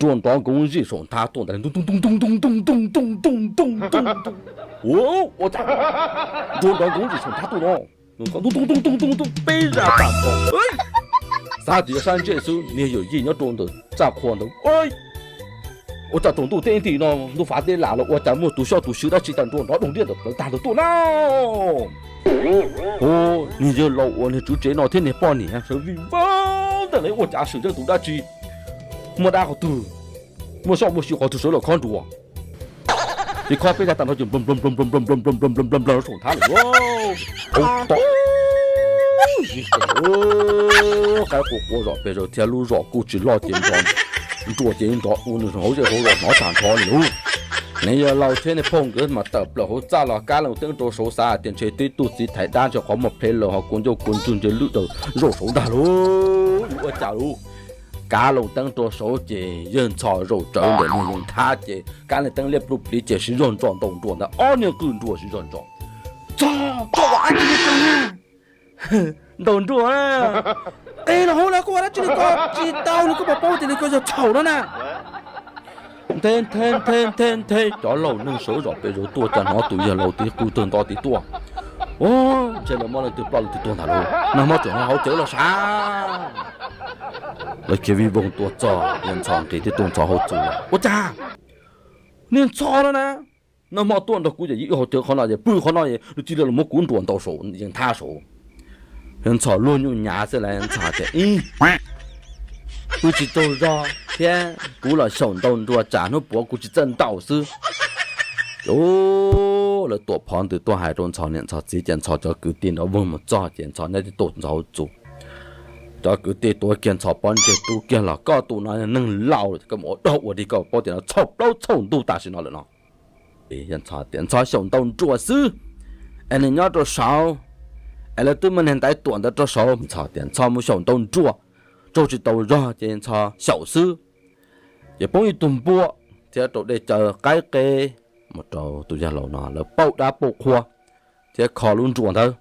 撞当公一手他咚咚咚咚咚咚咚咚咚咚咚咚咚咚，我操！撞当公一手他咚咚咚咚咚咚咚咚，被人打跑。三地三这时候你有人要撞的炸狂的，我在动都电梯呢，都发电来了，我在我读小读修到几点钟，然后动电的打的多呢。你就老我你就这两天你半年手臂忘的嘞，我家手这读大机。没打好读，没上没学好读手了看住啊！你看被他打到就嘣嘣嘣嘣嘣嘣嘣嘣嘣嘣嘣冲他了哇！还火热，别说天路热，估计老紧张，做紧张，我那时候就好热，毛长长了。你要老天的碰个嘛得不了，好早了，干了等着收啥？电车对肚子太大就好么配了，好滚就路的肉手大喽，我假如。干了等着收节，人潮肉粥的那种他节，干了等了不理解是人装动作的，2年更多是人装。操，我这里干啊，动作啊！然后呢，过来这里搞几刀，你给我包这里个就吵了呢。天，找老能收入，别说多挣好多钱，老的不等到的多。这他妈的都包了的多大喽？那么正好走了啥？那给微博多早，人长这的动作好做了。我咋？你错了呢？那么多的估计以后得好那些，不好那些，你记得那么滚转到手，已经他手。人操乱用伢子来人操的，估计都让天，估了手动作，站着脖估计真倒是。了多胖的多海中操年操，这件操叫个电脑问么早件操，那就多操做。这个电多件操帮这都件了，搞多那能老了，咁我的个包电脑操老操都大是那了呢。人操电操手动做事，你要做少，了对么年代短的做少，操电操没手动做，就是都让电操小事，也帮一顿波，这都得叫改改。một trâu tôi ra lẩu nó là bao đá bao khoa thế khó luôn chuột thôi